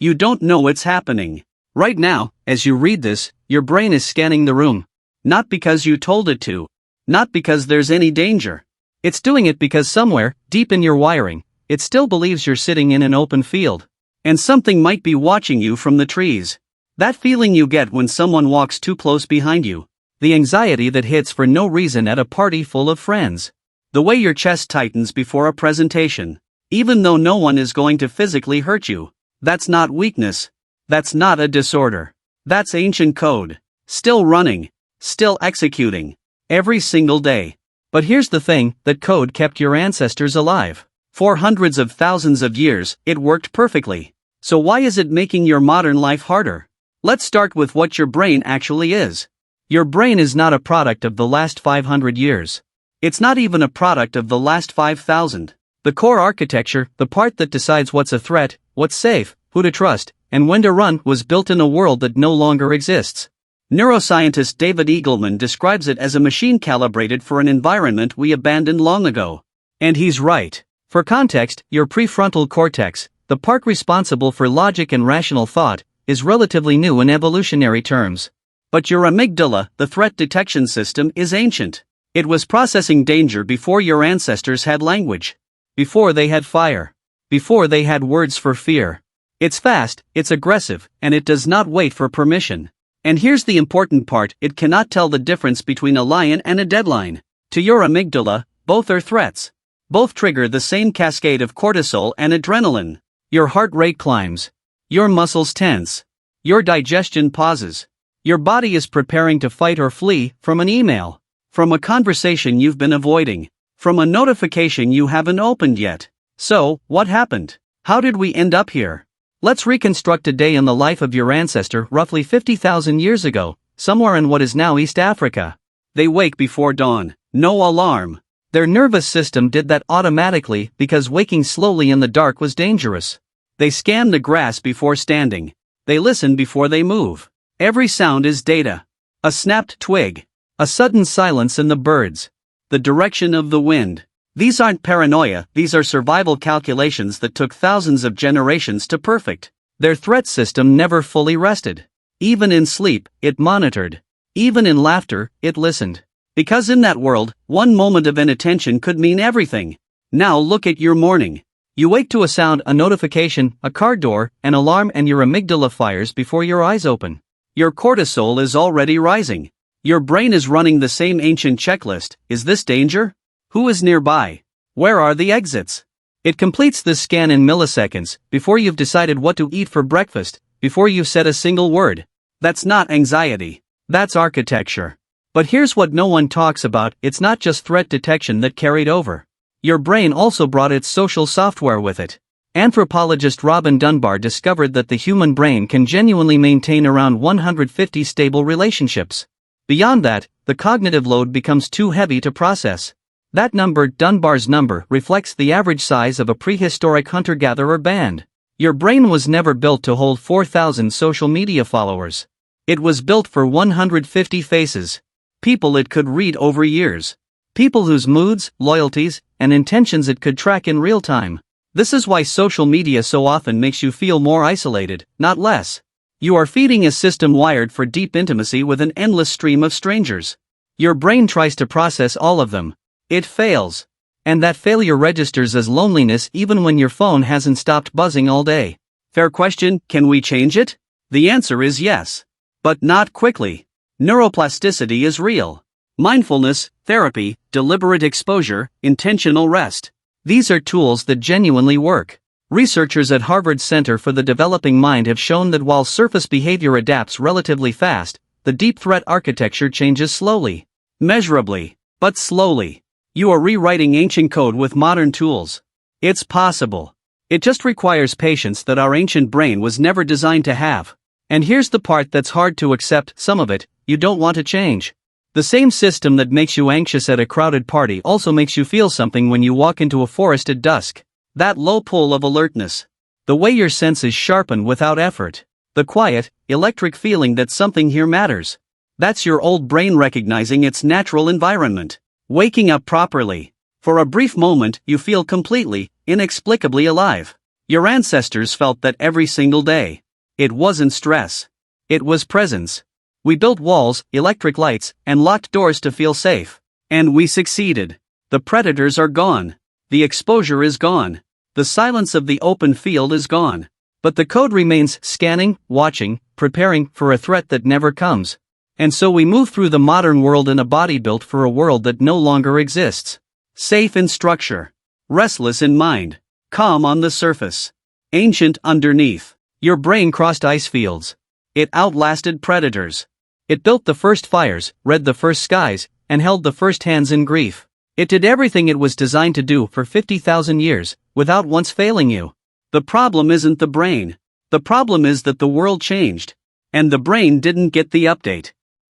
You don't know it's happening. Right now, as you read this, your brain is scanning the room. Not because you told it to. Not because there's any danger. It's doing it because somewhere, deep in your wiring, it still believes you're sitting in an open field. And something might be watching you from the trees. That feeling you get when someone walks too close behind you. The anxiety that hits for no reason at a party full of friends. The way your chest tightens before a presentation. Even though no one is going to physically hurt you. That's not weakness. That's not a disorder. That's ancient code. Still running. Still executing. Every single day. But here's the thing, that code kept your ancestors alive. For hundreds of thousands of years, it worked perfectly. So why is it making your modern life harder? Let's start with what your brain actually is. Your brain is not a product of the last 500 years. It's not even a product of the last 5,000. The core architecture, the part that decides what's a threat, what's safe, who to trust, and when to run, was built in a world that no longer exists. Neuroscientist David Eagleman describes it as a machine calibrated for an environment we abandoned long ago. And he's right. For context, your prefrontal cortex, the part responsible for logic and rational thought, is relatively new in evolutionary terms. But your amygdala, the threat detection system, is ancient. It was processing danger before your ancestors had language. Before they had fire. Before they had words for fear. It's fast, it's aggressive, and it does not wait for permission. And here's the important part, it cannot tell the difference between a lion and a deadline. To your amygdala, both are threats. Both trigger the same cascade of cortisol and adrenaline. Your heart rate climbs. Your muscles tense. Your digestion pauses. Your body is preparing to fight or flee from an email. From a conversation you've been avoiding. From a notification you haven't opened yet. So, what happened? How did we end up here? Let's reconstruct a day in the life of your ancestor roughly 50,000 years ago, somewhere in what is now East Africa. They wake before dawn, no alarm. Their nervous system did that automatically because waking slowly in the dark was dangerous. They scan the grass before standing. They listen before they move. Every sound is data. A snapped twig. A sudden silence in the birds. The direction of the wind. These aren't paranoia, these are survival calculations that took thousands of generations to perfect. Their threat system never fully rested. Even in sleep, it monitored. Even in laughter, it listened. Because in that world, one moment of inattention could mean everything. Now look at your morning. You wake to a sound, a notification, a car door, an alarm, and your amygdala fires before your eyes open. Your cortisol is already rising. Your brain is running the same ancient checklist. Is this danger? Who is nearby? Where are the exits? It completes this scan in milliseconds, before you've decided what to eat for breakfast, before you've said a single word. That's not anxiety. That's architecture. But here's what no one talks about, it's not just threat detection that carried over. Your brain also brought its social software with it. Anthropologist Robin Dunbar discovered that the human brain can genuinely maintain around 150 stable relationships. Beyond that, the cognitive load becomes too heavy to process. That number, Dunbar's number, reflects the average size of a prehistoric hunter-gatherer band. Your brain was never built to hold 4,000 social media followers. It was built for 150 faces. People it could read over years. People whose moods, loyalties, and intentions it could track in real time. This is why social media so often makes you feel more isolated, not less. You are feeding a system wired for deep intimacy with an endless stream of strangers. Your brain tries to process all of them. It fails. And that failure registers as loneliness even when your phone hasn't stopped buzzing all day. Fair question, can we change it? The answer is yes. But not quickly. Neuroplasticity is real. Mindfulness, therapy, deliberate exposure, intentional rest. These are tools that genuinely work. Researchers at Harvard's Center for the Developing Mind have shown that while surface behavior adapts relatively fast, the deep threat architecture changes slowly. Measurably, but slowly. You are rewriting ancient code with modern tools. It's possible. It just requires patience that our ancient brain was never designed to have. And here's the part that's hard to accept, some of it, you don't want to change. The same system that makes you anxious at a crowded party also makes you feel something when you walk into a forest at dusk. That low pull of alertness. The way your senses sharpen without effort. The quiet, electric feeling that something here matters. That's your old brain recognizing its natural environment. Waking up properly. For a brief moment, you feel completely, inexplicably alive. Your ancestors felt that every single day. It wasn't stress. It was presence. We built walls, electric lights, and locked doors to feel safe. And we succeeded. The predators are gone. The exposure is gone. The silence of the open field is gone. But the code remains: scanning, watching, preparing for a threat that never comes. And so we move through the modern world in a body built for a world that no longer exists. Safe in structure. Restless in mind. Calm on the surface. Ancient underneath. Your brain crossed ice fields. It outlasted predators. It built the first fires, read the first skies, and held the first hands in grief. It did everything it was designed to do for 50,000 years, without once failing you. The problem isn't the brain. The problem is that the world changed. And the brain didn't get the update.